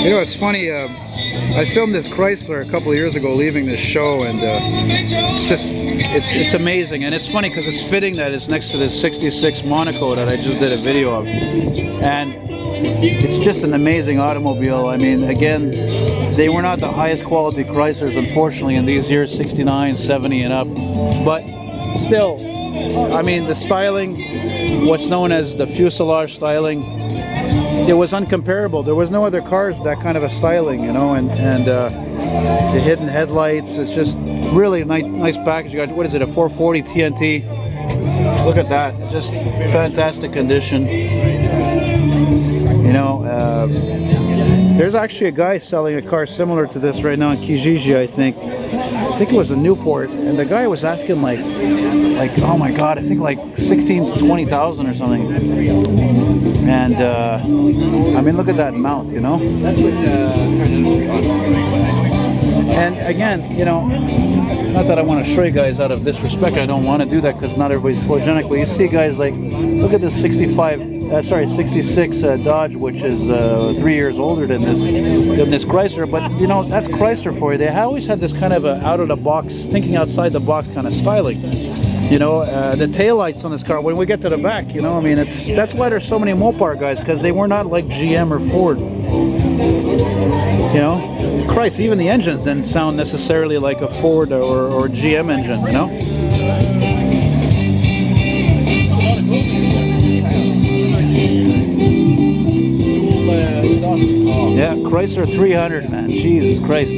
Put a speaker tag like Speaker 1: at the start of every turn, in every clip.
Speaker 1: You know, it's funny, I filmed this Chrysler a couple of years ago leaving this show, and it's amazing. And it's funny because it's fitting that it's next to this 66 Monaco that I just did a video of. And it's just an amazing automobile. I mean, again, they were not the highest quality Chryslers, unfortunately, in these years, 69, 70 and up. But still, I mean, the styling, what's known as the fuselage styling, it was uncomparable. There was no other cars with that kind of a styling, you know, and the hidden headlights. It's just really a nice package. You got, what is it, a 440 TNT? Look at that, just fantastic condition. You know, there's actually a guy selling a car similar to this right now in Kijiji, I think. I think it was a Newport, and the guy was asking like oh my god, I think like 16,000 to 20,000 or something. And I mean, look at that mount, you know. That's what and again, you know, not that I want to show you guys out of disrespect, I don't want to do that because not everybody's photogenic, but you see guys like, look at this 66 Dodge, which is 3 years older than this Chrysler. But you know, that's Chrysler for you. They always had this kind of a out of the box, thinking outside the box kind of styling. You know, the taillights on this car, when we get to the back, you know, I mean, that's why there's so many Mopar guys, because they were not like GM or Ford. You know, Christ, even the engine didn't sound necessarily like a Ford or GM engine, you know. Yeah, Chrysler 300, man, Jesus Christ.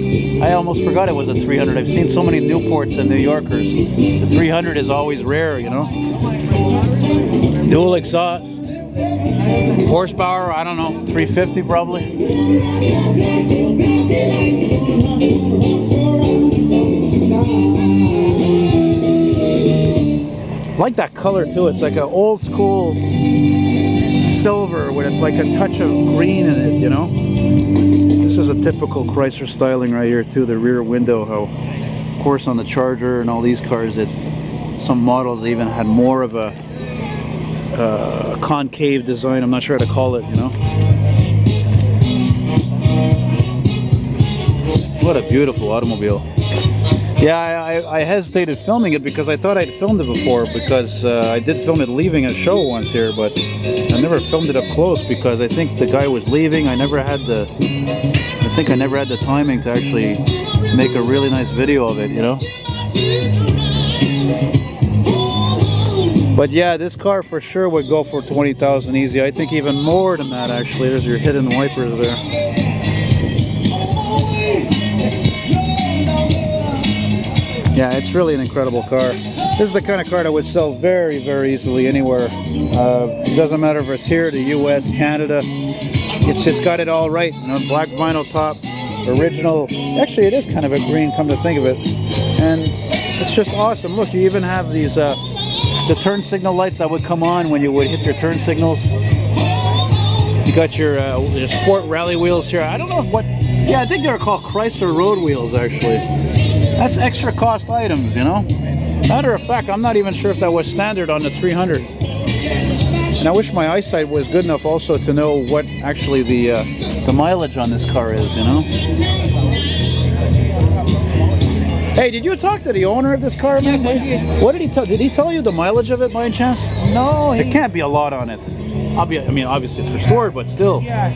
Speaker 1: I almost forgot it was a 300. I've seen so many Newports and New Yorkers. The 300 is always rare, you know. Dual exhaust. Horsepower, I don't know, 350 probably. I like that color too. It's like an old school silver with like a touch of green in it, you know. This is a typical Chrysler styling right here too. The rear window, how of course on the Charger and all these cars, that some models even had more of a concave design. I'm not sure how to call it, you know. What a beautiful automobile. Yeah, I hesitated filming it because I thought I'd filmed it before, because I did film it leaving a show once here, but I never filmed it up close because I think the guy was leaving. I think I never had the timing to actually make a really nice video of it, you know. But yeah, this car for sure would go for 20,000 easy. I think even more than that, actually. There's your hidden wipers there. Yeah, it's really an incredible car. This is the kind of car that would sell very, very easily anywhere. It doesn't matter if it's here, the US, Canada. It's just got it all right. You know, black vinyl top, original. Actually, it is kind of a green, come to think of it. And it's just awesome. Look, you even have these the turn signal lights that would come on when you would hit your turn signals. You got your sport rally wheels here. I don't know if yeah, I think they're called Chrysler road wheels, actually. That's extra cost items, you know. Matter of fact, I'm not even sure if that was standard on the 300. And I wish my eyesight was good enough also to know what actually the mileage on this car is, you know. Hey, did you talk to the owner of this car, man? Yes, what did he tell? Did he tell you the mileage of it by any chance?
Speaker 2: No.
Speaker 1: It can't be a lot on it. I mean, obviously it's restored, but still.
Speaker 2: Yeah.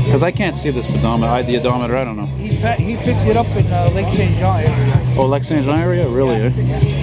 Speaker 1: Because I can't see this odometer. The odometer, I don't know.
Speaker 2: He picked it up in Lake Saint Jean area.
Speaker 1: Oh, Lake Saint Jean area? Really,
Speaker 2: yeah.
Speaker 1: eh?